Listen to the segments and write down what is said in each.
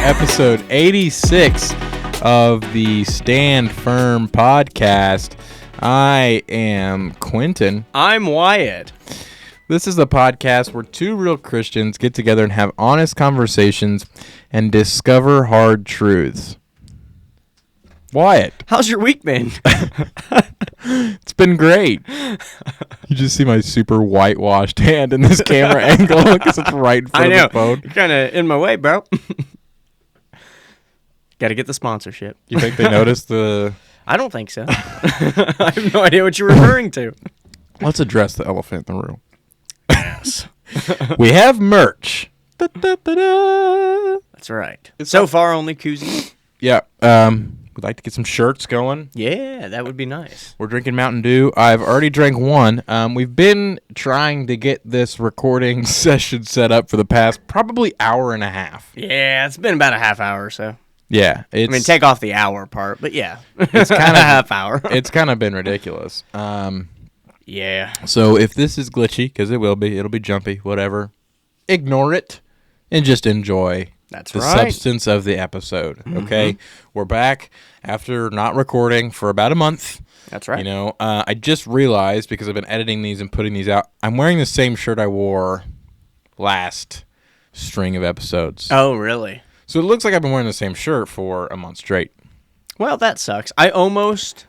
episode 86 of the Stand Firm podcast. I am Quintin. I'm Wyatt. This is the podcast where two real Christians get together and have honest conversations and discover hard truths. Wyatt. How's your week been? It's been great. You just see my super whitewashed hand in this camera angle because it's right in front of the phone. You're kind of in my way, bro. Got to get the sponsorship. You think they noticed the... I don't think so. I have no idea what you're referring to. Let's address the elephant in the room. Yes. We have merch. Da-da-da-da. That's right. So far, only koozies. Yeah. We'd like to get some shirts going. Yeah, that would be nice. We're drinking Mountain Dew. I've already drank one. We've been trying to get this recording session set up for the past probably hour and a half. Yeah, it's been about a half hour or so. Yeah. Take off the hour part, but yeah. It's kind of a half hour. It's kind of been ridiculous. Yeah. So if this is glitchy, because it will be, it'll be jumpy, whatever, ignore it and just enjoy the substance of the episode. Okay? We're back after not recording for about a month. That's right. You know, I just realized, because I've been editing these and putting these out, I'm wearing the same shirt I wore last string of episodes. Oh, really? So it looks like I've been wearing the same shirt for a month straight. Well, that sucks. I almost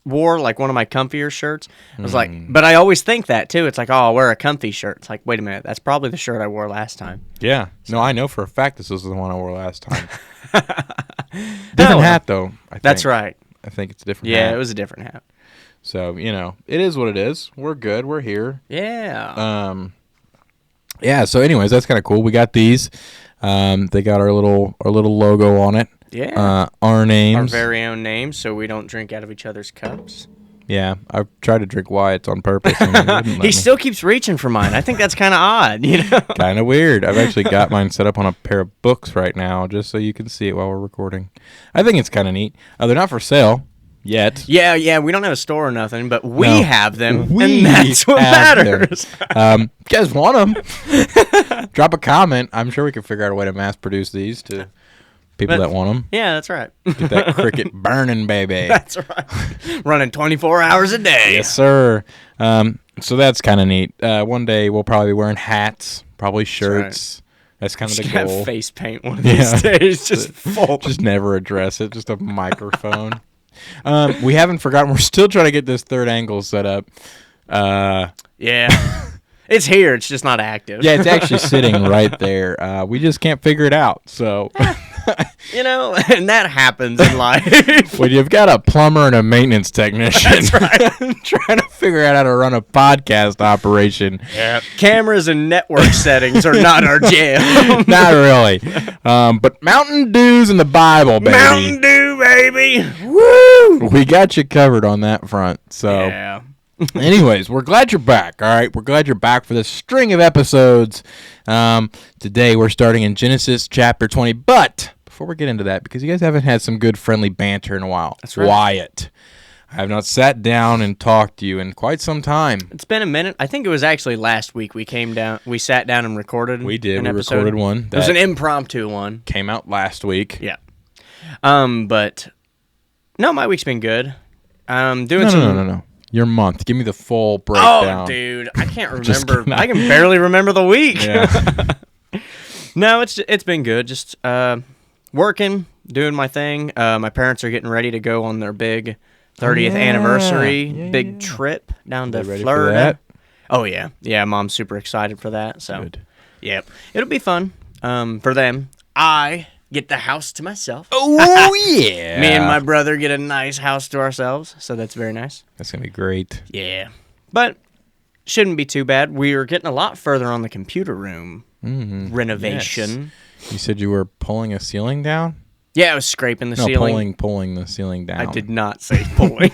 wore like one of my comfier shirts. I was like, but I always think that too. It's like, oh, I'll wear a comfy shirt. It's like, wait a minute, that's probably the shirt I wore last time. Yeah. No, I know for a fact this was the one I wore last time. Different hat, though, I think. That's right. I think it's a different hat. Yeah, it was a different hat. So, you know, it is what it is. We're good. We're here. Yeah. Yeah, so anyways, that's kind of cool. We got these. They got our little logo on it. Yeah. Our names. Our very own names, so we don't drink out of each other's cups. Yeah, I've tried to drink Wyatt's on purpose. And he still keeps reaching for mine. I think that's kind of odd, you know? Kind of weird. I've actually got mine set up on a pair of books right now, just so you can see it while we're recording. I think it's kind of neat. They're not for sale yet. Yeah, we don't have a store or nothing, but we have them, and that's what matters. You guys want them? Drop a comment. I'm sure we can figure out a way to mass produce these to people that want them. Yeah, that's right. Get that cricket burning, baby. That's right. Running 24 hours a day. Yes, sir. So that's kind of neat. One day we'll probably be wearing hats, probably shirts. That's kind of the goal. Have face paint one of these days. Just full. Just never address it. Just a microphone. We haven't forgotten. We're still trying to get this third angle set up. Yeah. It's here. It's just not active. Yeah, it's actually sitting right there. We just can't figure it out. So, you know, and that happens in life. When you've got a plumber and a maintenance technician, that's right, trying to figure out how to run a podcast operation. Yeah, cameras and network settings are not our jam. Not really. But Mountain Dew's in the Bible, baby. Mountain Dew, baby. Woo! We got you covered on that front. So. Yeah. Anyways, we're glad you're back, all right? We're glad you're back for this string of episodes. Today, we're starting in Genesis chapter 20. But before we get into that, because you guys haven't had some good friendly banter in a while. That's right. Wyatt, I have not sat down and talked to you in quite some time. It's been a minute. I think it was actually last week we sat down and recorded We did. an We episode. recorded one. It was an impromptu one. Came out last week. Yeah. But, no, my week's been good. No. Your month. Give me the full breakdown. Oh, dude, I can't remember. I can barely remember the week. Yeah. No, it's been good. Just working, doing my thing. My parents are getting ready to go on their big 30th anniversary trip down to Florida. Florida. For that? Oh yeah, Mom's super excited for that. So, Good. Yep, it'll be fun. For them, I get the house to myself. Oh, yeah. Me and my brother get a nice house to ourselves, so that's very nice. That's going to be great. Yeah. But shouldn't be too bad. We are getting a lot further on the computer room renovation. Yes. You said you were pulling a ceiling down? Yeah, I was scraping the ceiling. Pulling the ceiling down. I did not say pulling.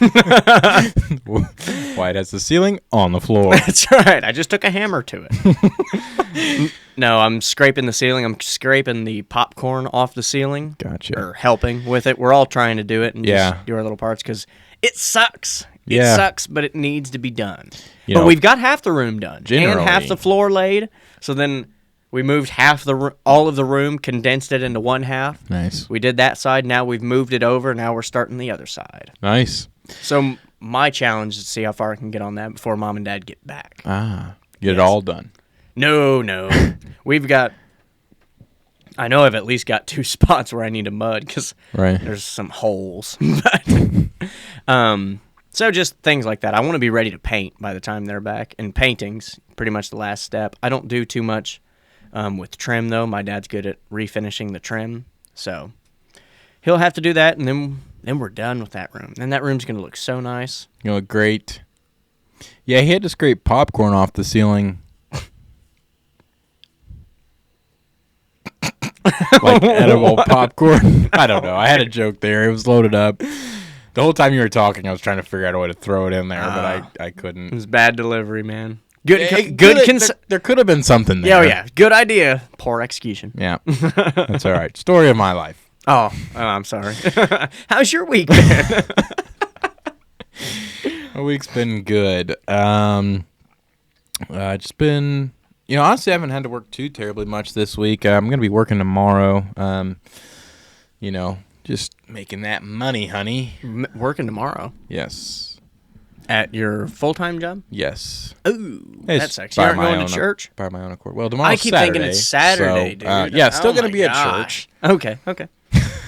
Wyatt has the ceiling on the floor. That's right. I just took a hammer to it. No, I'm scraping the ceiling. I'm scraping the popcorn off the ceiling. Gotcha. Or helping with it. We're all trying to do it and just do our little parts because it sucks. It sucks, but it needs to be done. But we've got half the room done and half the floor laid. So then We moved all of the room, condensed it into one half. Nice. We did that side. Now we've moved it over. Now we're starting the other side. Nice. So my challenge is to see how far I can get on that before Mom and Dad get back. Get it all done. No. We've got... I know I've at least got 2 spots where I need to mud because there's some holes. So just things like that. I want to be ready to paint by the time they're back. And painting's pretty much the last step. I don't do too much with trim, though. My dad's good at refinishing the trim. So he'll have to do that, and then we're done with that room. And that room's going to look so nice. You look great. Yeah, he had to scrape popcorn off the ceiling. Like edible popcorn. I don't know. I had a joke there. It was loaded up. The whole time you were talking, I was trying to figure out a way to throw it in there, but I couldn't. It was bad delivery, man. There could have been something there. Yeah. Good idea. Poor execution. Yeah. That's all right. Story of my life. Oh, I'm sorry. How's your week been? My week's been good. Just been... honestly, I haven't had to work too terribly much this week. I'm going to be working tomorrow. Just making that money, honey. Working tomorrow? Yes. At your full-time job? Yes. Ooh, that's sexy. You aren't going to church? By my own accord. Well, tomorrow's Saturday. I keep thinking it's Saturday, dude. Yeah, still going to be at church. Okay.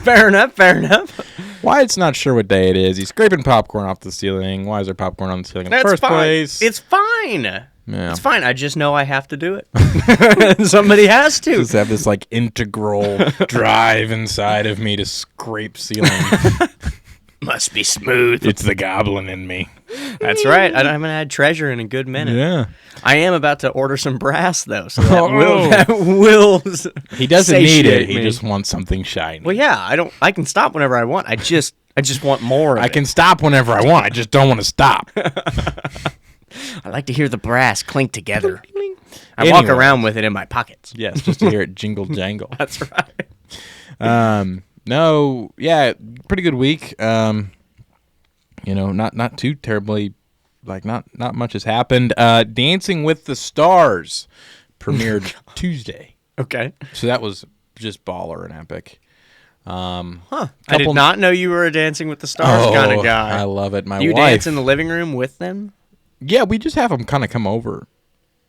Fair enough. Wyatt's not sure what day it is. He's scraping popcorn off the ceiling. Why is there popcorn on the ceiling in the first place? It's fine. Yeah. It's fine. I just know I have to do it. Somebody has to. Just have this integral drive inside of me to scrape ceiling. Must be smooth. It's the goblin in me. That's right. I haven't had treasure in a good minute. Yeah. I am about to order some brass though, so that will. He doesn't need it. He just wants something shiny. Well, yeah. I can stop whenever I want. I just want more. I can stop whenever I want. I just don't want to stop. I like to hear the brass clink together. I walk around with it in my pockets. Yes, just to hear it jingle jangle. That's right. No, yeah, pretty good week. Not too terribly, not much has happened. Dancing with the Stars premiered Tuesday. Okay. So that was just baller and epic. I did not know you were a Dancing with the Stars kind of guy. I love it. You dance in the living room with them? Yeah, we just have them kind of come over.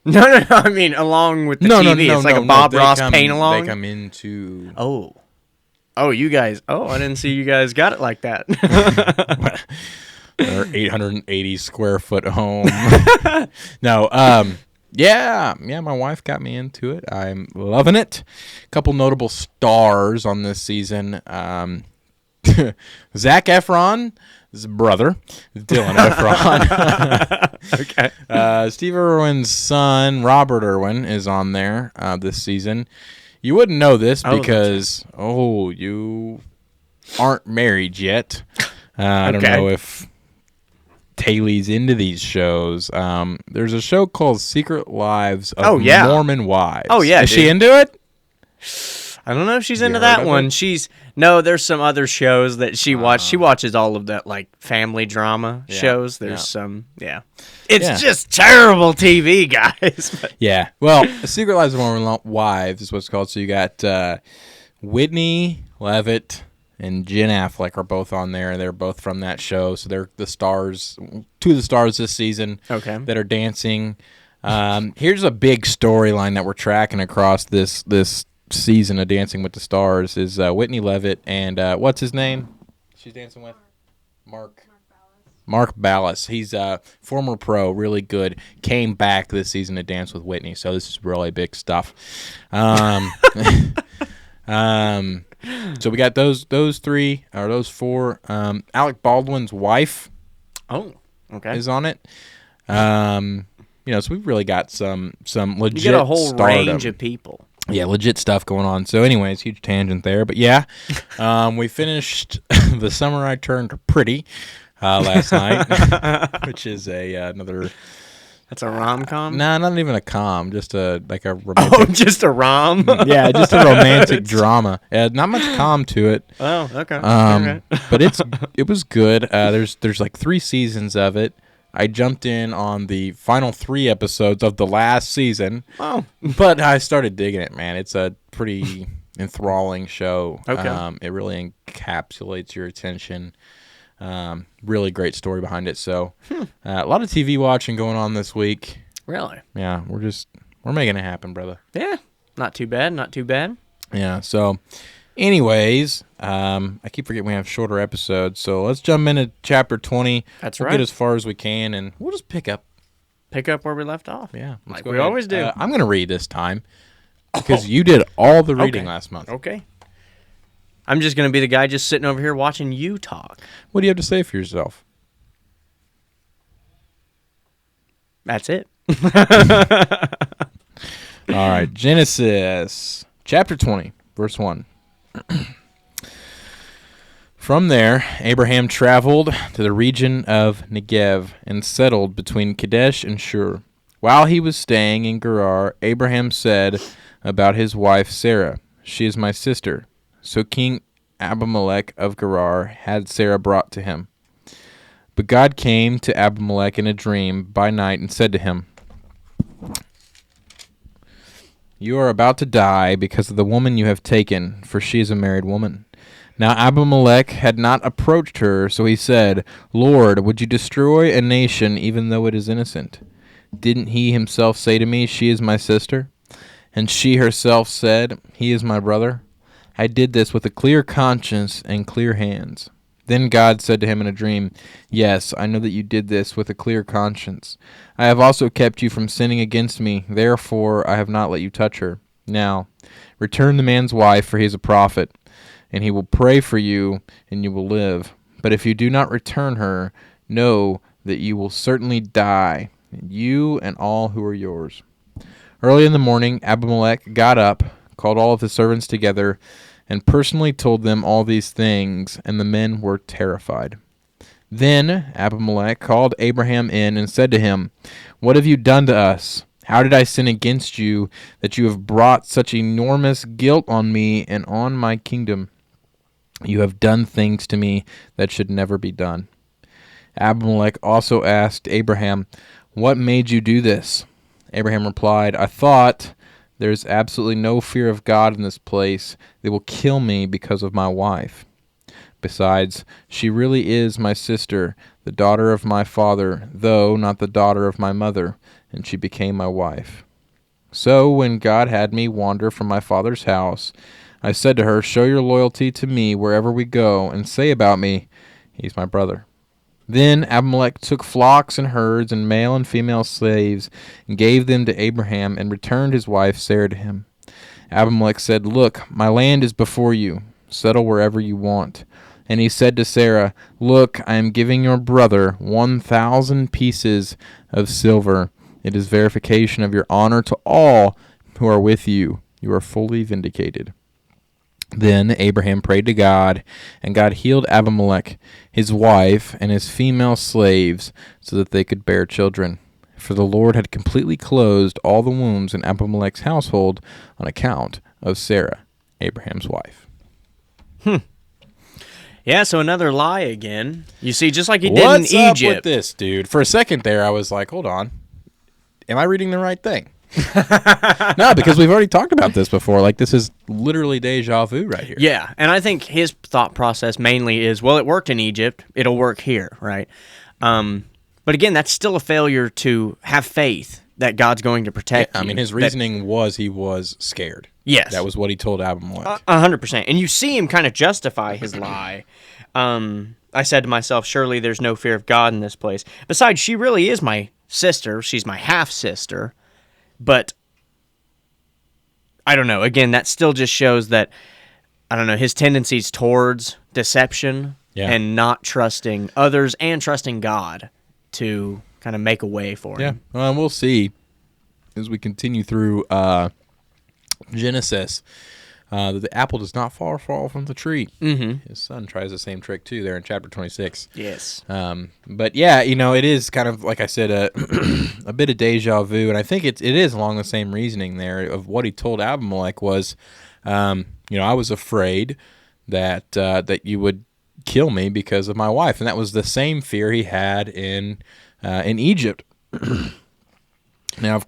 No. I mean, along with the TV. It's like a Bob Ross paint-along? They come into... Oh, you guys. Oh, I didn't see you guys got it like that. Our 880 square foot home. No, yeah, my wife got me into it. I'm loving it. A couple notable stars on this season. Zac Efron, his brother, Dylan Efron. Okay. Steve Irwin's son, Robert Irwin, is on there this season. You wouldn't know this because, you aren't married yet. I don't know if Taylor's into these shows. There's a show called Secret Lives of Mormon Wives. Oh, yeah. Is she into it? I don't know if she's into that one. There's some other shows that she watches. She watches all of that, family drama shows. There's some, It's just terrible TV, guys. Yeah. Well, Secret Lives of Mormon Wives is what it's called. So you got Whitney Levitt and Jen Affleck are both on there. They're both from that show. So they're the stars, 2 of the stars this season that are dancing. Here's a big storyline that we're tracking across this season of Dancing with the Stars is Whitney Levitt and what's his name? She's dancing with Mark Ballas. He's a former pro, really good. Came back this season to dance with Whitney, so this is really big stuff. So we got those 3 or those 4. Alec Baldwin's wife, is on it. So we've really got some legit. You get a whole stardom. Range of people. Yeah, legit stuff going on. So anyways, huge tangent there. But yeah, we finished The Summer I Turned Pretty last night, which is another... That's a rom-com? Nah, not even a com, just a romantic... just a rom? Yeah, just a romantic drama. Not much com to it. Oh, okay. But it was good. There's 3 seasons of it. I jumped in on the final 3 episodes of the last season. Oh. But I started digging it, man. It's a pretty enthralling show. Okay. It really encapsulates your attention. Really great story behind it. So a lot of TV watching going on this week. Really? Yeah, we're making it happen, brother. Yeah. Not too bad. Not too bad. Yeah, so anyways, I keep forgetting we have shorter episodes, so let's jump into chapter 20. That's we'll right. Get as far as we can, and we'll just pick up Where we left off. Yeah. Like we always do. I'm going to read this time because you did all the reading last month. Okay. I'm just going to be the guy just sitting over here watching you talk. What do you have to say for yourself? That's it. All right, Genesis chapter 20, verse 1. From there, Abraham traveled to the region of Negev and settled between Kadesh and Shur. While he was staying in Gerar, Abraham said about his wife Sarah, "She is my sister." So King Abimelek of Gerar had Sarah brought to him. But God came to Abimelek in a dream by night and said to him, "You are about to die because of the woman you have taken, for she is a married woman." Now Abimelek had not approached her, so he said, "Lord, would you destroy a nation even though it is innocent? Didn't he himself say to me, 'She is my sister'? And she herself said, 'He is my brother'? I did this with a clear conscience and clear hands." Then God said to him in a dream, "Yes, I know that you did this with a clear conscience. I have also kept you from sinning against me. Therefore, I have not let you touch her. Now, return the man's wife, for he is a prophet, and he will pray for you, and you will live. But if you do not return her, know that you will certainly die, you and all who are yours." Early in the morning, Abimelek got up, called all of his servants together, and personally told them all these things, and the men were terrified. Then Abimelek called Abraham in and said to him, "What have you done to us? How did I sin against you that you have brought such enormous guilt on me and on my kingdom? You have done things to me that should never be done." Abimelek also asked Abraham, "What made you do this?" Abraham replied, "I thought, there is absolutely no fear of God in this place. They will kill me because of my wife. Besides, she really is my sister, the daughter of my father, though not the daughter of my mother, and she became my wife. So when God had me wander from my father's house, I said to her, 'Show your loyalty to me wherever we go, and say about me, he's my brother.' Then Abimelek took flocks and herds and male and female slaves and gave them to Abraham and returned his wife Sarah to him. Abimelek said, 'Look, my land is before you. Settle wherever you want.' And he said to Sarah, 'Look, I am giving your brother 1,000 pieces of silver. It is verification of your honor to all who are with you. You are fully vindicated.' Then Abraham prayed to God, and God healed Abimelek, his wife, and his female slaves, so that they could bear children. For the Lord had completely closed all the wombs in Abimelek's household on account of Sarah, Abraham's wife." Yeah, so another lie again. You see, just like he did What's in up Egypt. with this, dude? For a second there, I was like, hold on. Am I reading the right thing? No, because we've already talked about this before. Like, this is literally deja vu right here. Yeah, and I think his thought process mainly is, well, it worked in Egypt, it'll work here, right? But again, that's still a failure to have faith that God's going to protect you. I mean, his reasoning was he was scared. Yes. That was what he told Abimelek. 100%. And you see him kind of justify his lie. I said to myself, surely there's no fear of God in this place. Besides, she really is my sister. She's my half-sister. But I don't know. Again, that still just shows that, I don't know, his tendencies towards deception and not trusting others and trusting God to kind of make a way for him. Yeah, we'll see as we continue through Genesis that the apple does not fall from the tree. Mm-hmm. His son tries the same trick too there in chapter 26. Yes. But yeah, it is kind of, like I said, a bit of deja vu, and I think it is along the same reasoning there of what he told Abimelek was, I was afraid that you would kill me because of my wife, and that was the same fear he had in in Egypt. Now,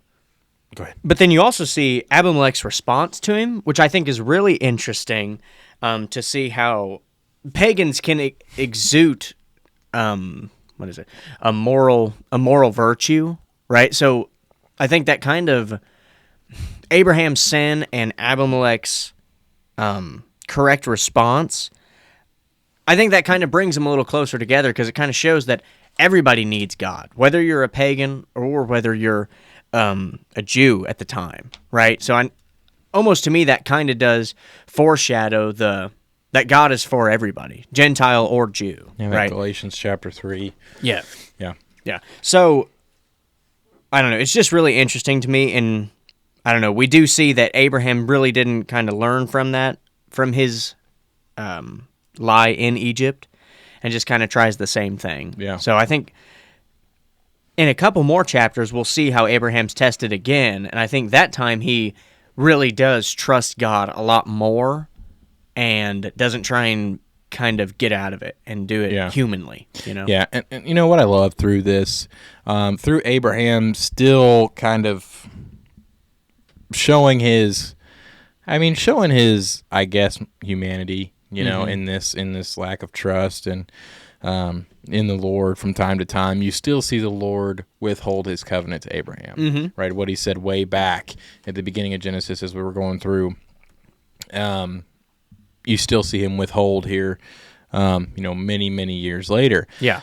go ahead. But then you also see Abimelek's response to him, which I think is really interesting to see how pagans can exude a moral virtue, right? So I think that kind of Abraham's sin and Abimelek's correct response, I think that kind of brings them a little closer together because it kind of shows that everybody needs God, whether you're a pagan or whether you're a Jew at the time, right? So almost to me that kind of does foreshadow that God is for everybody, Gentile or Jew, right? Galatians chapter 3. Yeah. Yeah. So, I don't know. It's just really interesting to me, and I don't know. We do see that Abraham really didn't kind of learn from his lie in Egypt, and just kind of tries the same thing. Yeah. So I think in a couple more chapters, we'll see how Abraham's tested again, and I think that time he really does trust God a lot more and doesn't try and kind of get out of it and do it humanly, Yeah, and you know what I love through this? Through Abraham still kind of showing his, I guess, humanity, in this lack of trust and in the Lord from time to time. You still see the Lord withhold his covenant to Abraham, right? What he said way back at the beginning of Genesis as we were going through, you still see him withhold here, many, many years later. Yeah.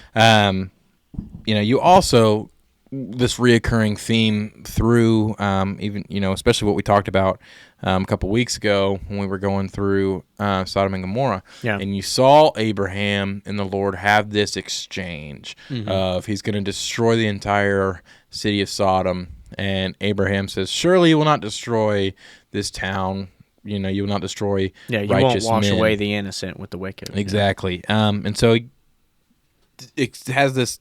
You also, this reoccurring theme through, even, especially what we talked about a couple weeks ago when we were going through Sodom and Gomorrah. Yeah. And you saw Abraham and the Lord have this exchange of he's going to destroy the entire city of Sodom. And Abraham says, surely you will not destroy this town. You will not destroy righteous men. You won't wash away the innocent with the wicked. Exactly. And so it has this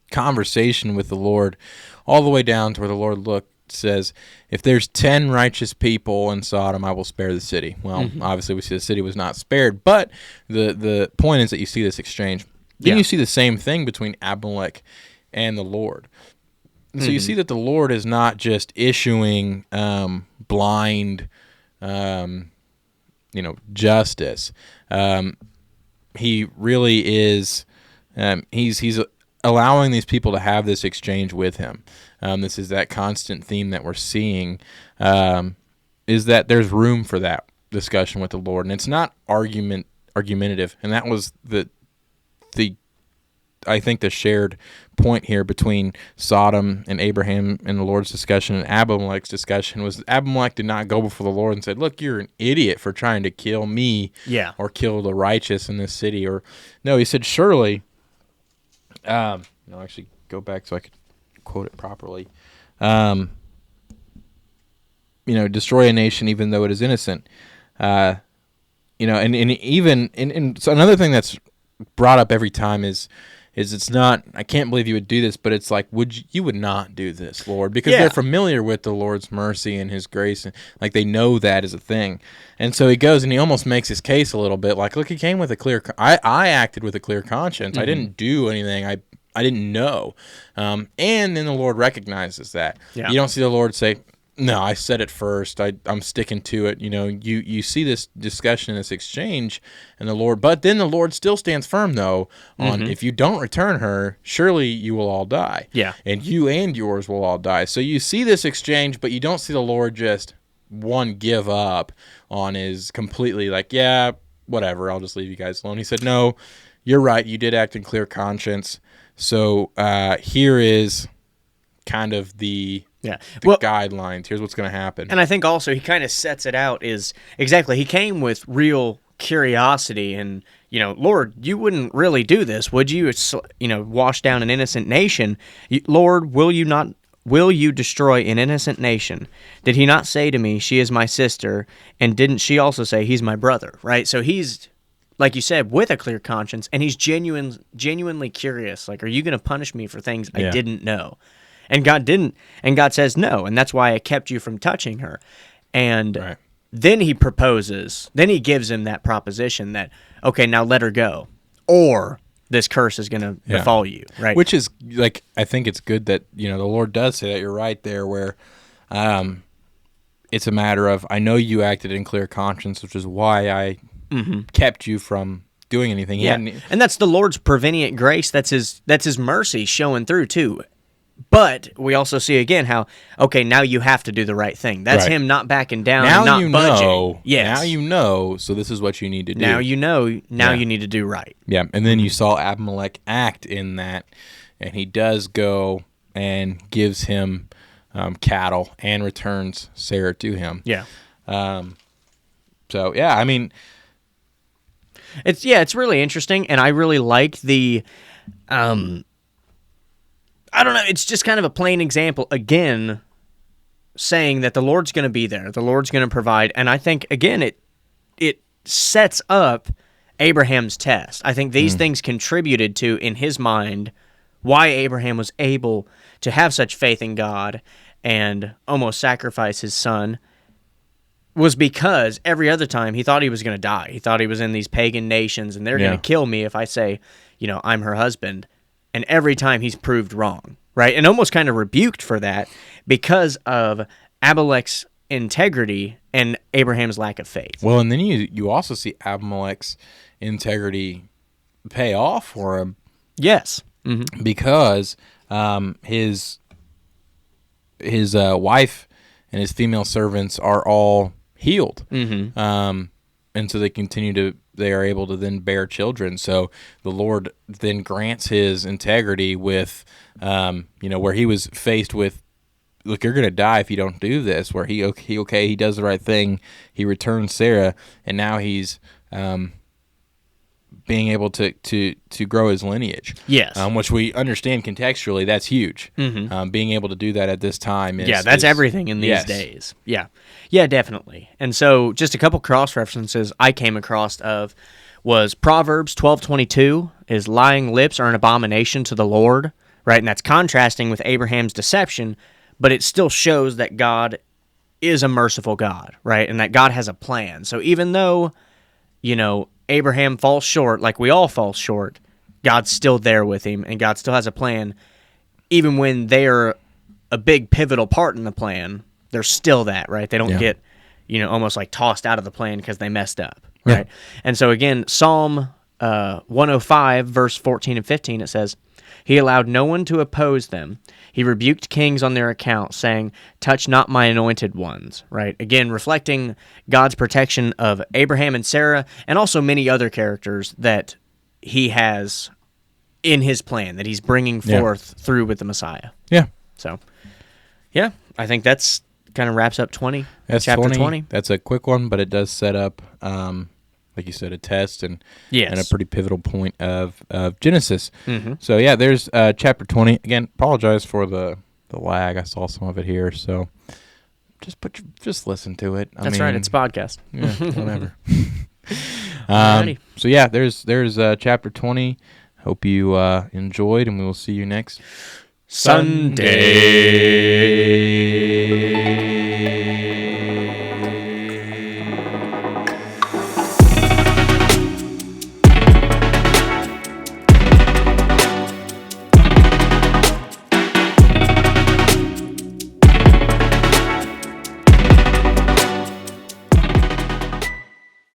conversation with the Lord all the way down to where the Lord says, if there's 10 righteous people in Sodom, I will spare the city. Well, obviously we see the city was not spared, but the point is that you see this exchange. Then you see the same thing between Abimelek and the Lord. And so you see that the Lord is not just issuing blind justice. He really is. He's allowing these people to have this exchange with him. This is that constant theme that we're seeing. Is that there's room for that discussion with the Lord, and it's not argumentative. And that was the I think the shared point here between Sodom and Abraham and the Lord's discussion and Abimelek's discussion was Abimelek did not go before the Lord and said, look, you're an idiot for trying to kill me or kill the righteous in this city. Or no, he said, surely, actually go back so I could quote it properly. Destroy a nation even though it is innocent. And so another thing that's brought up every time is it's not, I can't believe you would do this, but it's like, you would not do this, Lord, because they're familiar with the Lord's mercy and his grace, and like they know that is a thing. And so he goes and he almost makes his case a little bit like, look, he came with a clear, I acted with a clear conscience. I didn't do anything. I didn't know. And then the Lord recognizes that. Yeah. You don't see the Lord say, no, I said it first. I'm sticking to it. You see this discussion, this exchange, and but then the Lord still stands firm, though, on if you don't return her, surely you will all die. Yeah. And you and yours will all die. So you see this exchange, but you don't see the Lord just, give up on his completely like, yeah, whatever, I'll just leave you guys alone. He said, no, you're right. You did act in clear conscience. So here is kind of the guidelines. Here's what's going to happen. And I think also he kind of sets it out is exactly, he came with real curiosity and, Lord, you wouldn't really do this, would you? Wash down an innocent nation. Lord, will you destroy an innocent nation? Did he not say to me, she is my sister? And didn't she also say he's my brother, right? So he's, like you said, with a clear conscience, and he's genuinely curious. Like, are you going to punish me for things I didn't know? And God didn't, and God says no, and that's why I kept you from touching her. And then he proposes, then he gives him that proposition that, okay, now let her go. Or this curse is going to befall you, right? Which is, like, I think it's good that, the Lord does say that. You're right there, where it's a matter of, I know you acted in clear conscience, which is why I kept you from doing anything. And that's the Lord's prevenient grace. That's his mercy showing through, too. But we also see again how, okay, now you have to do the right thing. That's him not backing down and not budging. Yes. Now you know, so this is what you need to do. Now you know, now you need to do right. Yeah, and then you saw Abimelek act in that, and he does go and gives him cattle and returns Sarah to him. Yeah. So, yeah, I mean... It's really interesting, and I really like the... I don't know, it's just kind of a plain example, again, saying that the Lord's going to be there, the Lord's going to provide, and I think, again, it sets up Abraham's test. I think these things contributed to, in his mind, why Abraham was able to have such faith in God and almost sacrifice his son, was because every other time he thought he was going to die. He thought he was in these pagan nations, and they're going to kill me if I say, I'm her husband. And every time he's proved wrong, right? And almost kind of rebuked for that because of Abimelek's integrity and Abraham's lack of faith. Well, and then you also see Abimelek's integrity pay off for him. Yes. Because his wife and his female servants are all healed. And so they are able to then bear children. So the Lord then grants his integrity with, where he was faced with, look, you're going to die if you don't do this, where he does the right thing. He returns Sarah, and now he's being able to grow his lineage. Yes. Which we understand contextually, that's huge. Being able to do that at this time is everything in these days. Yeah, definitely. And so just a couple cross-references I came across was Proverbs 12:22 is lying lips are an abomination to the Lord, right? And that's contrasting with Abraham's deception, but it still shows that God is a merciful God, right? And that God has a plan. So even though, Abraham falls short, like we all fall short, God's still there with him, and God still has a plan. Even when they're a big pivotal part in the plan, they're still that, right? They don't get, almost like tossed out of the plan because they messed up, right? And so again, Psalm 105, verse 14 and 15, it says, He allowed no one to oppose them. He rebuked kings on their account, saying, touch not my anointed ones, right? Again, reflecting God's protection of Abraham and Sarah, and also many other characters that he has in his plan, that he's bringing forth through with the Messiah. Yeah. So, I think that's kind of wraps up chapter 20. That's a quick one, but it does set up, like you said, a test and a pretty pivotal point of Genesis. So, there's chapter 20. Again, apologize for the lag. I saw some of it here, so just listen to it. That's right. It's a podcast. Yeah, whatever. So, there's chapter 20. Hope you enjoyed, and we will see you next Sunday.